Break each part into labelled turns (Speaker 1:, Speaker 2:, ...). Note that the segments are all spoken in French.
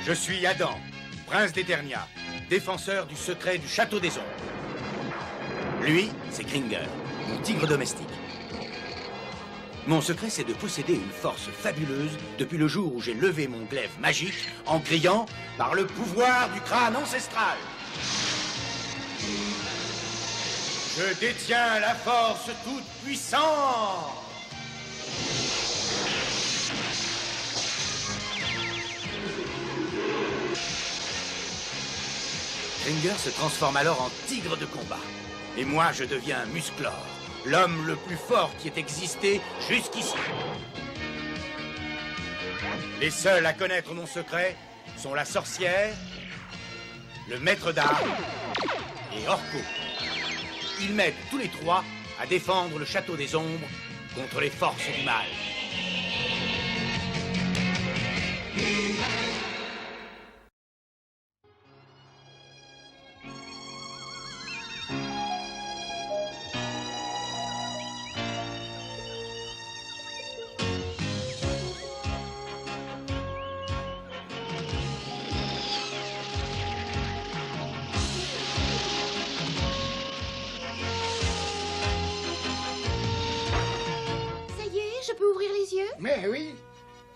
Speaker 1: Je suis Adam, prince d'Eternia, défenseur du secret du château des ombres. Lui, c'est Kringer, mon tigre domestique. Mon secret, c'est de posséder une force fabuleuse depuis le jour où j'ai levé mon glaive magique en criant « Par le pouvoir du crâne ancestral !» Je détiens la force toute puissante. Kringer se transforme alors en tigre de combat. Et moi, je deviens Musclor, l'homme le plus fort qui ait existé jusqu'ici. Les seuls à connaître mon secret sont la sorcière, le maître d'armes et Orko. Ils m'aident tous les trois à défendre le château des ombres contre les forces du mal.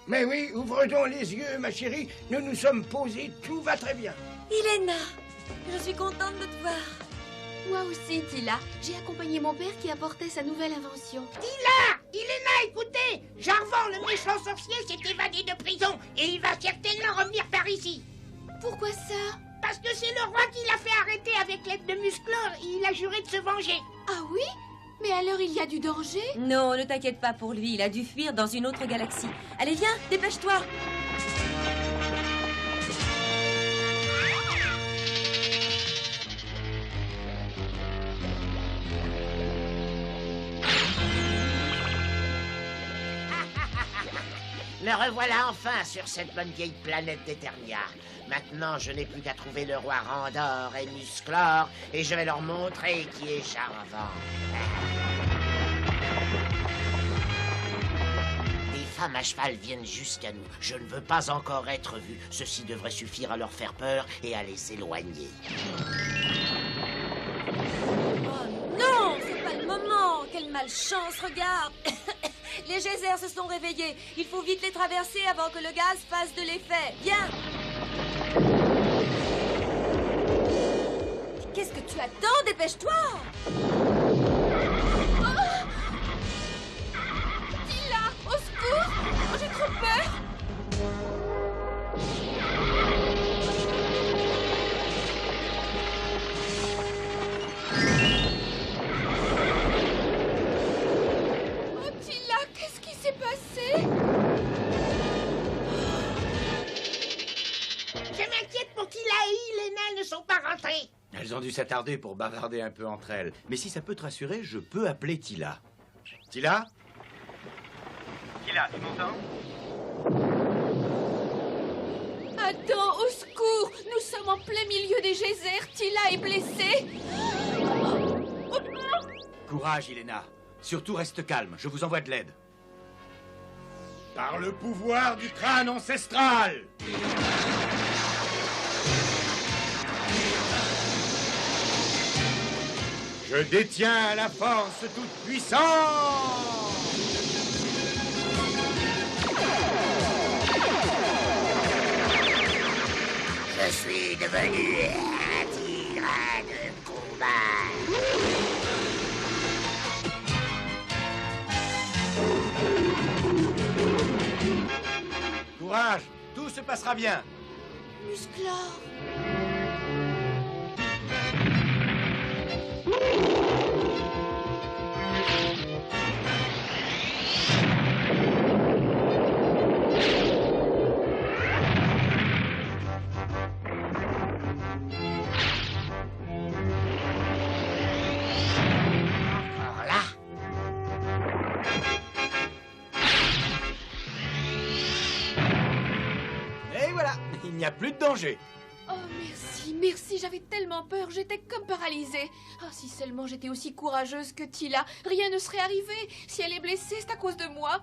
Speaker 2: Mais oui, ouvre donc les yeux, ma chérie. Nous nous sommes posés, tout va très bien.
Speaker 3: Iléna, je suis contente de te voir.
Speaker 4: Moi aussi, Tila. J'ai accompagné mon père qui apportait sa nouvelle invention.
Speaker 5: Tila! Iléna, écoutez! Jarvan, le méchant sorcier, s'est évadé de prison et il va certainement revenir par ici.
Speaker 4: Pourquoi ça?
Speaker 5: Parce que c'est le roi qui l'a fait arrêter avec l'aide de Musclor et il a juré de se venger.
Speaker 4: Ah oui? Mais alors il y a du danger?
Speaker 3: Non, ne t'inquiète pas pour lui, il a dû fuir dans une autre galaxie. Allez, viens, dépêche-toi.
Speaker 5: Le revoilà enfin sur cette bonne vieille planète d'Eternia. Maintenant, je n'ai plus qu'à trouver le roi Randor et Musclor et je vais leur montrer qui est Jarvan. Des femmes à cheval viennent jusqu'à nous. Je ne veux pas encore être vu. Ceci devrait suffire à leur faire peur et à les éloigner.
Speaker 3: Oh non, c'est pas le moment. Quelle malchance, regarde. Les geysers se sont réveillés. Il faut vite les traverser avant que le gaz fasse de l'effet. Viens. Qu'est-ce que tu attends? Dépêche-toi.
Speaker 4: Tila, au secours! Oh, j'ai trop peur! Oh, Tila, qu'est-ce qui s'est passé?
Speaker 5: Je m'inquiète pour Tila et Iléna, elles ne sont pas rentrées.
Speaker 1: Elles ont dû s'attarder pour bavarder un peu entre elles. Mais si ça peut te rassurer, je peux appeler Tila. Tila? Tila, tu m'entends?
Speaker 4: Attends, au secours! Nous sommes en plein milieu des geysers. Tila est blessée.
Speaker 1: Courage, Iléna. Surtout reste calme, je vous envoie de l'aide. Par le pouvoir du crâne ancestral! Je détiens la force toute puissante!
Speaker 5: Je suis devenu un tigre de combat.
Speaker 1: Courage, tout se passera bien.
Speaker 4: Musclor.
Speaker 5: Alors là,
Speaker 1: Et voilà, il n'y a plus de danger.
Speaker 4: Oh, merci, merci, j'avais tellement peur, j'étais comme paralysée. Ah, si seulement j'étais aussi courageuse que Tila, rien ne serait arrivé. Si elle est blessée, c'est à cause de moi.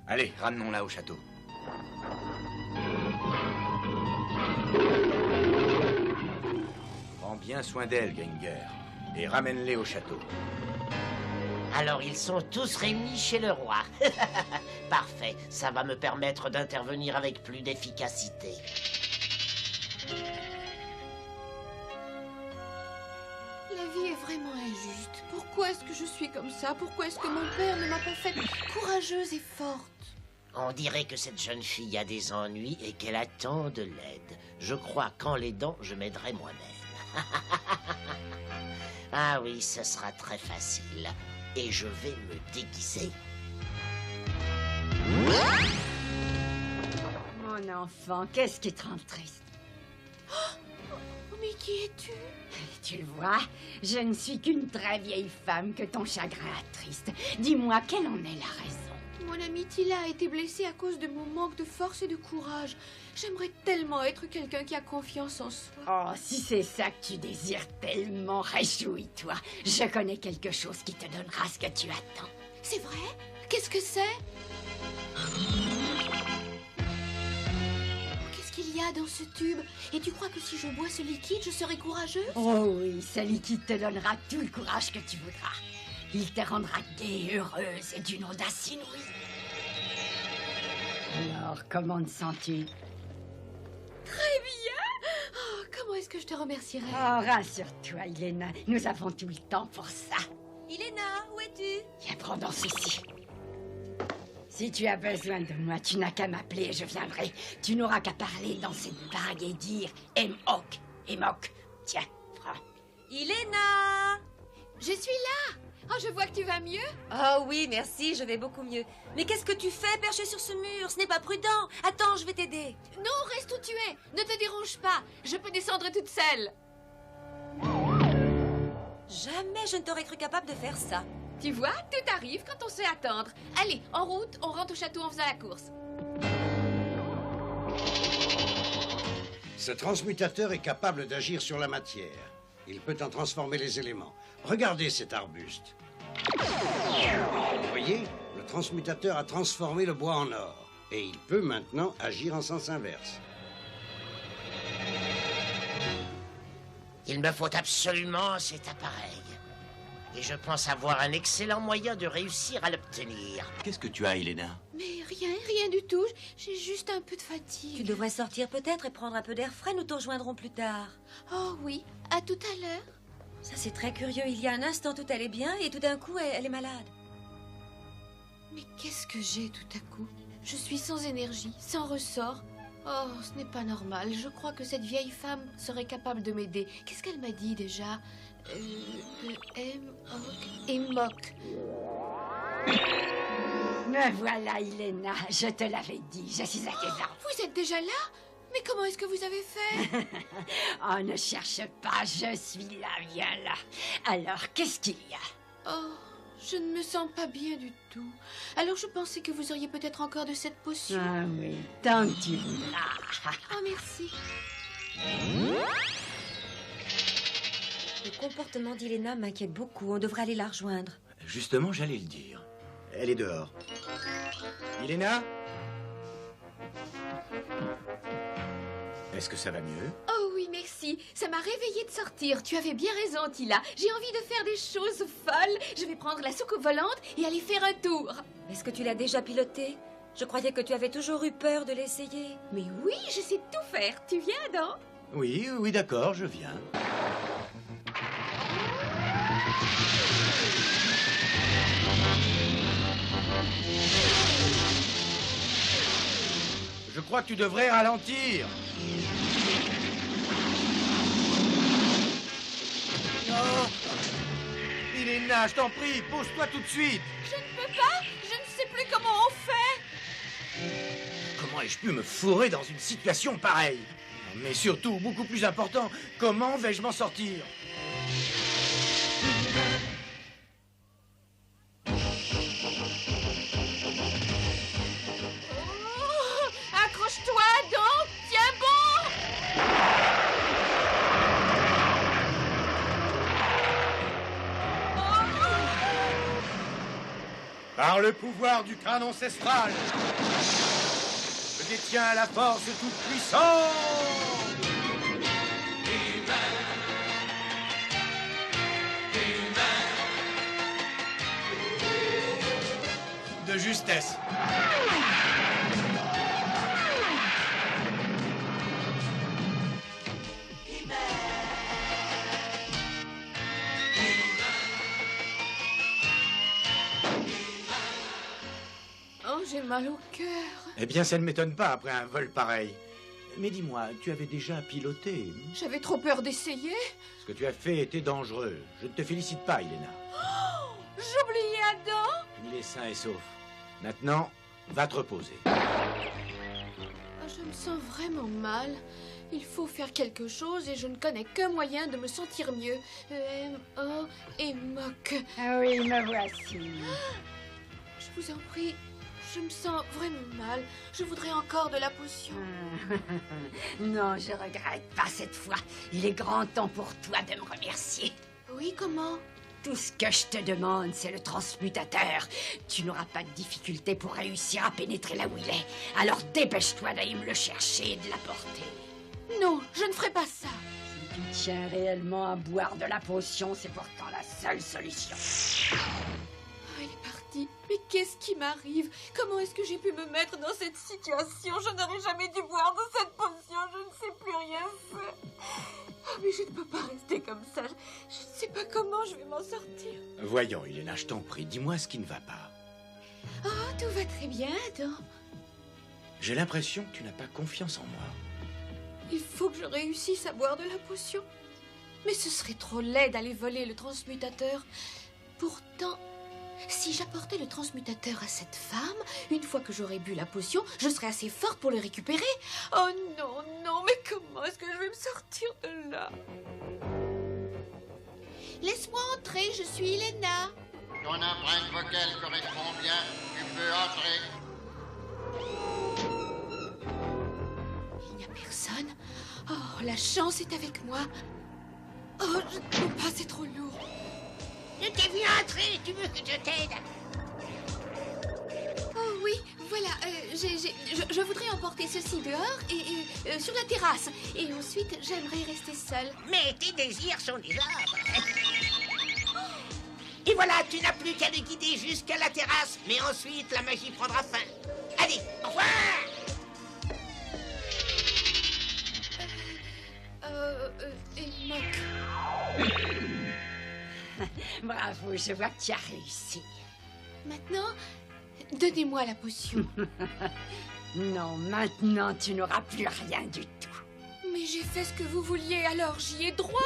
Speaker 1: Allez, ramenons-la au château. Prends bien soin d'elle, Gringer, et ramène-les au château.
Speaker 5: Alors ils sont tous réunis chez le roi. Parfait, ça va me permettre d'intervenir avec plus d'efficacité.
Speaker 4: La vie est vraiment injuste. Pourquoi est-ce que je suis comme ça? Pourquoi est-ce que mon père ne m'a pas faite courageuse et forte?
Speaker 5: On dirait que cette jeune fille a des ennuis et qu'elle attend de l'aide. Je crois qu'en l'aidant, je m'aiderai moi-même. Ah oui, ce sera très facile. Et je vais me déguiser.
Speaker 6: Mon enfant, qu'est-ce qui te rend triste?
Speaker 4: Oh, mais qui es-tu?
Speaker 6: Tu le vois, je ne suis qu'une très vieille femme que ton chagrin attriste. Dis-moi, quelle en est la raison?
Speaker 4: Mon amie Tila a été blessée à cause de mon manque de force et de courage. J'aimerais tellement être quelqu'un qui a confiance en soi.
Speaker 6: Oh, si c'est ça que tu désires tellement, réjouis-toi. Je connais quelque chose qui te donnera ce que tu attends.
Speaker 4: C'est vrai? Qu'est-ce que c'est? Qu'est-ce qu'il y a dans ce tube? Et tu crois que si je bois ce liquide, je serai courageuse?
Speaker 6: Oh oui, ce liquide te donnera tout le courage que tu voudras. Il te rendra gaie, heureuse et d'une audace inouïe. Alors, comment te sens-tu?
Speaker 4: Très bien! Oh, comment est-ce que je te remercierai?
Speaker 6: Oh, rassure-toi, Iléna, nous avons tout le temps pour ça.
Speaker 3: Iléna, où es-tu?
Speaker 6: Viens prendre ceci. Si tu as besoin de moi, tu n'as qu'à m'appeler et je viendrai. Tu n'auras qu'à parler dans cette bague et dire « Emok, Emok ». Tiens, prends.
Speaker 3: Iléna!
Speaker 4: Je suis là! Oh, je vois que tu vas mieux.
Speaker 3: Oh oui, merci, je vais beaucoup mieux. Mais qu'est-ce que tu fais perché sur ce mur? Ce n'est pas prudent. Attends, je vais t'aider.
Speaker 4: Non, reste où tu es. Ne te dérange pas. Je peux descendre toute seule.
Speaker 3: Jamais je ne t'aurais cru capable de faire ça.
Speaker 4: Tu vois, tout arrive quand on sait attendre. Allez, en route, on rentre au château en faisant la course.
Speaker 2: Ce transmutateur est capable d'agir sur la matière. Il peut en transformer les éléments. Regardez cet arbuste. Vous voyez, le transmutateur a transformé le bois en or. Et il peut maintenant agir en sens inverse.
Speaker 5: Il me faut absolument cet appareil. Et je pense avoir un excellent moyen de réussir à l'obtenir.
Speaker 1: Qu'est-ce que tu as, Iléna?
Speaker 4: Mais rien du tout. J'ai juste un peu de fatigue.
Speaker 3: Tu devrais sortir peut-être et prendre un peu d'air frais. Nous te rejoindrons plus tard.
Speaker 4: Oh oui, à tout à l'heure.
Speaker 3: Ça, c'est très curieux. Il y a un instant, tout allait bien et tout d'un coup, elle est malade.
Speaker 4: Mais qu'est-ce que j'ai tout à coup? Je suis sans énergie, sans ressort. Oh, ce n'est pas normal. Je crois que cette vieille femme serait capable de m'aider. Qu'est-ce qu'elle m'a dit déjà? Emok.
Speaker 6: Me voilà, Iléna. Je te l'avais dit, je suis à tes ordres.
Speaker 4: Vous êtes déjà là? Mais comment est-ce que vous avez fait?
Speaker 6: Oh, ne cherche pas, je suis là, viens là. Alors, qu'est-ce qu'il y a?
Speaker 4: Oh, je ne me sens pas bien du tout. Alors je pensais que vous auriez peut-être encore de cette potion.
Speaker 6: Ah oui, tant que tu voudras.
Speaker 4: Oh, merci.
Speaker 3: Le comportement d'Iléna m'inquiète beaucoup. On devrait aller la rejoindre.
Speaker 1: Justement, j'allais le dire. Elle est dehors. Iléna? Est-ce que ça va mieux?
Speaker 4: Oh oui, merci. Ça m'a réveillée de sortir. Tu avais bien raison, Tila. J'ai envie de faire des choses folles. Je vais prendre la soucoupe volante et aller faire un tour.
Speaker 3: Est-ce que tu l'as déjà pilotée? Je croyais que tu avais toujours eu peur de l'essayer.
Speaker 4: Mais oui, je sais tout faire. Tu viens, non?
Speaker 1: Oui, d'accord, je viens. Je crois que tu devrais ralentir. Oh. Iléna, je t'en prie, pose-toi tout de suite.
Speaker 4: Je ne peux pas. Je ne sais plus comment on fait.
Speaker 1: Comment ai-je pu me fourrer dans une situation pareille? Mais surtout, beaucoup plus important, comment vais-je m'en sortir?
Speaker 4: Oh, accroche-toi donc. Tiens bon.
Speaker 1: Par le pouvoir du crâne ancestral, je détiens la force toute puissante. preuve de justesse.
Speaker 4: Oh, j'ai mal au cœur.
Speaker 1: Eh bien, ça ne m'étonne pas après un vol pareil. Mais dis-moi, tu avais déjà piloté.
Speaker 4: J'avais trop peur d'essayer.
Speaker 1: Ce que tu as fait était dangereux. Je ne te félicite pas, Elena.
Speaker 4: J'oubliais Adam.
Speaker 1: Il est sain et sauf. Maintenant, va te reposer.
Speaker 4: Je me sens vraiment mal. Il faut faire quelque chose et je ne connais qu'un moyen de me sentir mieux. M-O et moque.
Speaker 6: Ah oui, me voici.
Speaker 4: Je vous en prie, je me sens vraiment mal. Je voudrais encore de la potion.
Speaker 6: Non, je regrette pas cette fois. Il est grand temps pour toi de me remercier.
Speaker 4: Oui, comment?
Speaker 6: Tout ce que je te demande, c'est le transmutateur. Tu n'auras pas de difficulté pour réussir à pénétrer là où il est. Alors dépêche-toi d'aller me le chercher et de l'apporter.
Speaker 4: Non, je ne ferai pas ça.
Speaker 6: Si tu tiens réellement à boire de la potion, c'est pourtant la seule solution.
Speaker 4: Oh, il est parti. Mais qu'est-ce qui m'arrive? Comment est-ce que j'ai pu me mettre dans cette situation? Je n'aurais jamais dû boire de cette potion. Je ne sais plus rien faire. Oh, mais je ne peux pas rester comme ça. Je ne sais pas comment je vais m'en sortir.
Speaker 1: Voyons, Elena, je t'en prie, dis-moi ce qui ne va pas.
Speaker 4: Oh, tout va très bien, Adam.
Speaker 1: J'ai l'impression que tu n'as pas confiance en moi.
Speaker 4: Il faut que je réussisse à boire de la potion. Mais ce serait trop laid d'aller voler le transmutateur. Pourtant, si j'apportais le transmutateur à cette femme, une fois que j'aurais bu la potion, je serais assez forte pour le récupérer. Oh non, non, mais comment est-ce que je vais me sortir de là? Laisse-moi entrer, je suis Elena.
Speaker 7: Ton empreinte vocale correspond bien. Tu peux entrer.
Speaker 4: Il n'y a personne. Oh, la chance est avec moi. Oh, je ne peux pas, c'est trop lourd.
Speaker 5: Je t'ai vu entrer, tu veux que je t'aide?
Speaker 4: Oh oui, voilà, je voudrais emporter ceci dehors et sur la terrasse. Et ensuite, j'aimerais rester seule.
Speaker 5: Mais tes désirs sont des arbres. Et voilà, tu n'as plus qu'à le guider jusqu'à la terrasse. Mais ensuite, la magie prendra fin. Allez, au revoir!
Speaker 4: Et moque.
Speaker 6: Bravo, je vois que tu as réussi.
Speaker 4: Maintenant, donnez-moi la potion.
Speaker 6: Non, maintenant tu n'auras plus rien du tout.
Speaker 4: Mais j'ai fait ce que vous vouliez, alors j'y ai droit.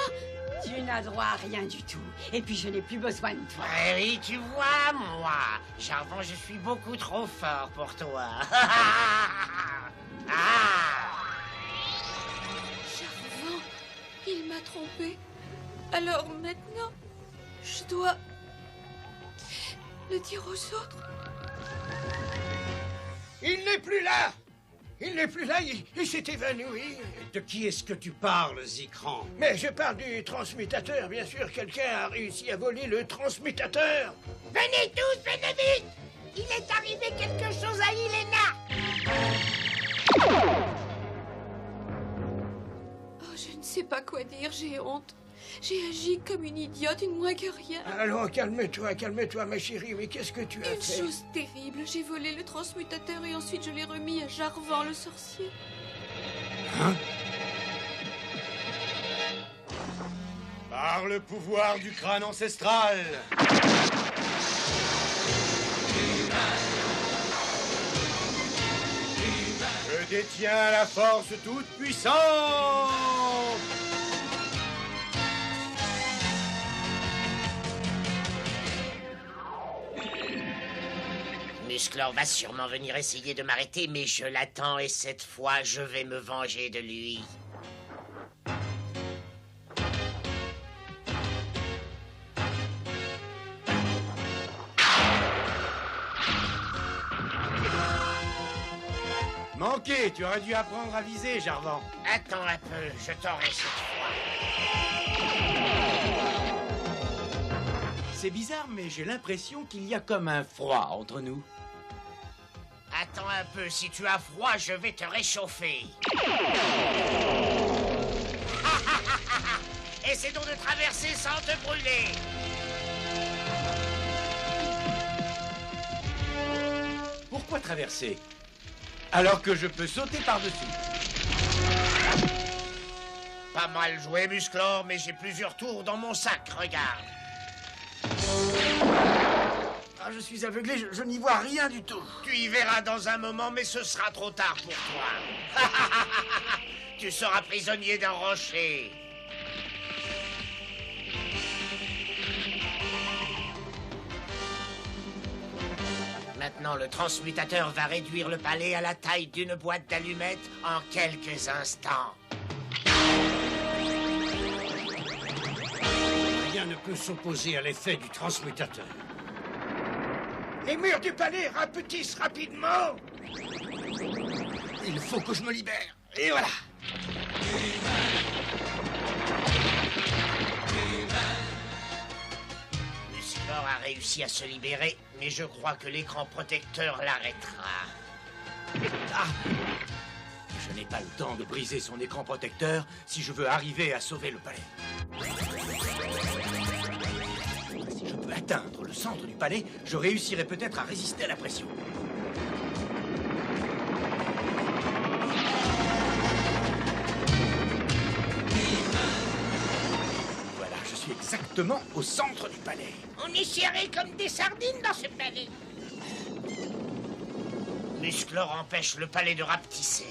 Speaker 6: Tu n'as droit à rien du tout. Et puis je n'ai plus besoin de toi.
Speaker 5: Oui, tu vois, moi, Jarvan, je suis beaucoup trop fort pour toi.
Speaker 4: Jarvan, il m'a trompé. Alors maintenant, je dois le dire aux autres.
Speaker 2: Il n'est plus là! Il n'est plus là, il s'est évanoui. De qui est-ce que tu parles, Zikran?
Speaker 8: Mais je parle du transmutateur, bien sûr. Quelqu'un a réussi à voler le transmutateur.
Speaker 5: Venez tous, venez vite! Il est arrivé quelque chose à Elena!
Speaker 4: Oh, je ne sais pas quoi dire, j'ai honte. J'ai agi comme une idiote, une moins que rien.
Speaker 8: Allons, calme-toi, ma chérie. Mais qu'est-ce que tu as
Speaker 4: Une
Speaker 8: fait?
Speaker 4: chose terrible, j'ai volé le transmutateur et ensuite je l'ai remis à Jarvan, le sorcier.
Speaker 1: Hein? Par le pouvoir du crâne ancestral. Je détiens la force toute puissante.
Speaker 5: Musclor va sûrement venir essayer de m'arrêter, mais je l'attends et cette fois, je vais me venger de lui.
Speaker 1: Manqué, tu aurais dû apprendre à viser, Jarvan.
Speaker 5: Attends un peu, je t'aurai cette fois.
Speaker 1: C'est bizarre, mais j'ai l'impression qu'il y a comme un froid entre nous.
Speaker 5: Attends un peu, si tu as froid, je vais te réchauffer. Essaie donc de traverser sans te brûler.
Speaker 1: pas traverser. Alors que je peux sauter par-dessus.
Speaker 5: Pas mal joué, Musclor, mais j'ai plusieurs tours dans mon sac, regarde.
Speaker 8: Ah, je suis aveuglé, je n'y vois rien du tout.
Speaker 5: Tu y verras dans un moment, mais ce sera trop tard pour toi. Tu seras prisonnier d'un rocher. Maintenant, le transmutateur va réduire le palais à la taille d'une boîte d'allumettes en quelques instants.
Speaker 2: Rien ne peut s'opposer à l'effet du transmutateur.
Speaker 8: Les murs du palais rapetissent rapidement.
Speaker 1: Il faut que je me libère. Et voilà.
Speaker 5: Musclor a réussi à se libérer, mais je crois que l'écran protecteur l'arrêtera.
Speaker 1: Ah! Je n'ai pas le temps de briser son écran protecteur si je veux arriver à sauver le palais. Si je peux atteindre le centre du palais, je réussirai peut-être à résister à la pression. Voilà, je suis exactement au centre du palais.
Speaker 5: On est serrés comme des sardines dans ce palais. Musclor empêche le palais de rapetisser.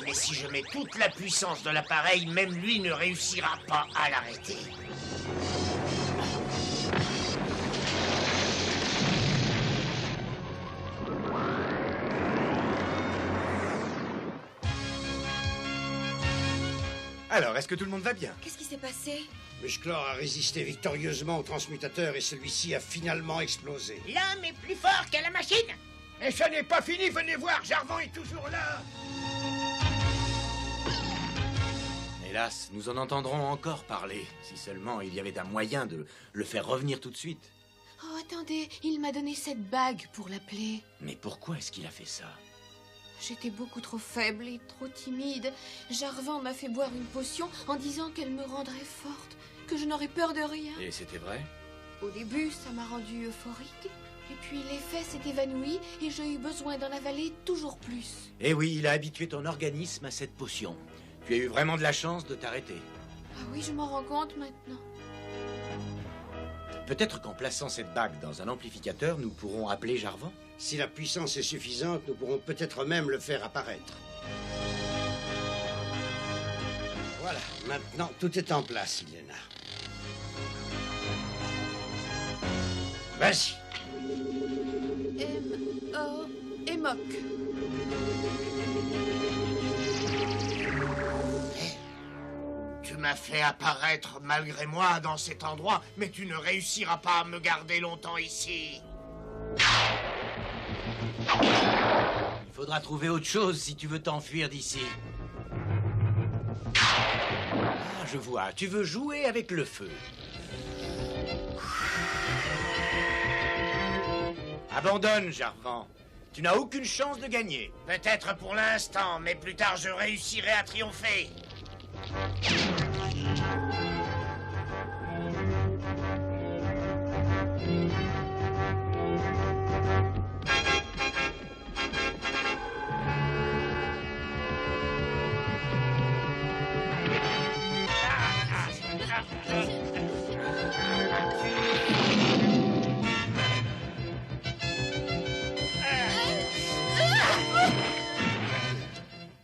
Speaker 5: Mais si je mets toute la puissance de l'appareil, même lui ne réussira pas à l'arrêter.
Speaker 1: Alors, est-ce que tout le monde va bien?
Speaker 3: Qu'est-ce qui s'est passé?
Speaker 2: Musclor a résisté victorieusement au transmutateur et celui-ci a finalement explosé.
Speaker 5: L'homme est plus fort que la machine.
Speaker 8: Et ça n'est pas fini, venez voir, Jarvan est toujours là.
Speaker 1: Hélas, nous en entendrons encore parler, si seulement il y avait un moyen de le faire revenir tout de suite.
Speaker 4: Oh, attendez, il m'a donné cette bague pour l'appeler.
Speaker 1: Mais pourquoi est-ce qu'il a fait ça?
Speaker 4: J'étais beaucoup trop faible et trop timide. Jarvan m'a fait boire une potion en disant qu'elle me rendrait forte, que je n'aurais peur de rien.
Speaker 1: Et c'était vrai?
Speaker 4: Au début, ça m'a rendue euphorique. Et puis l'effet s'est évanoui et j'ai eu besoin d'en avaler toujours plus.
Speaker 1: Eh oui, il a habitué ton organisme à cette potion. Tu as eu vraiment de la chance de t'arrêter.
Speaker 4: Ah oui, je m'en rends compte maintenant.
Speaker 1: Peut-être qu'en plaçant cette bague dans un amplificateur, nous pourrons appeler Jarvan?
Speaker 2: Si la puissance est suffisante, nous pourrons peut-être même le faire apparaître. Voilà, maintenant tout est en place, Ilena. Vas-y.
Speaker 4: Emok.
Speaker 5: Tu m'as fait apparaître malgré moi dans cet endroit, mais tu ne réussiras pas à me garder longtemps ici.
Speaker 1: Il faudra trouver autre chose si tu veux t'enfuir d'ici. Ah, je vois, tu veux jouer avec le feu. Abandonne, Jarvan. Tu n'as aucune chance de gagner.
Speaker 5: Peut-être pour l'instant, mais plus tard je réussirai à triompher.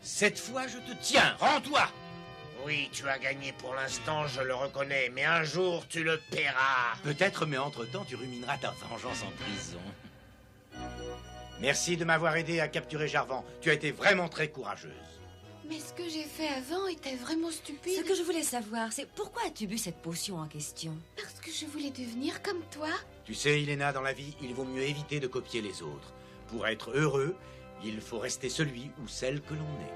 Speaker 1: Cette fois, je te tiens. Rends-toi.
Speaker 5: Oui, tu as gagné pour l'instant, je le reconnais, mais un jour tu le paieras.
Speaker 1: Peut-être, mais entre-temps, tu rumineras ta vengeance en prison. Merci de m'avoir aidé à capturer Jarvan. Tu as été vraiment très courageuse.
Speaker 4: Mais ce que j'ai fait avant était vraiment stupide.
Speaker 3: Ce que je voulais savoir, c'est pourquoi as-tu bu cette potion en question?
Speaker 4: Parce que je voulais devenir comme toi.
Speaker 1: Tu sais, Ilena, dans la vie, il vaut mieux éviter de copier les autres. Pour être heureux, il faut rester celui ou celle que l'on est.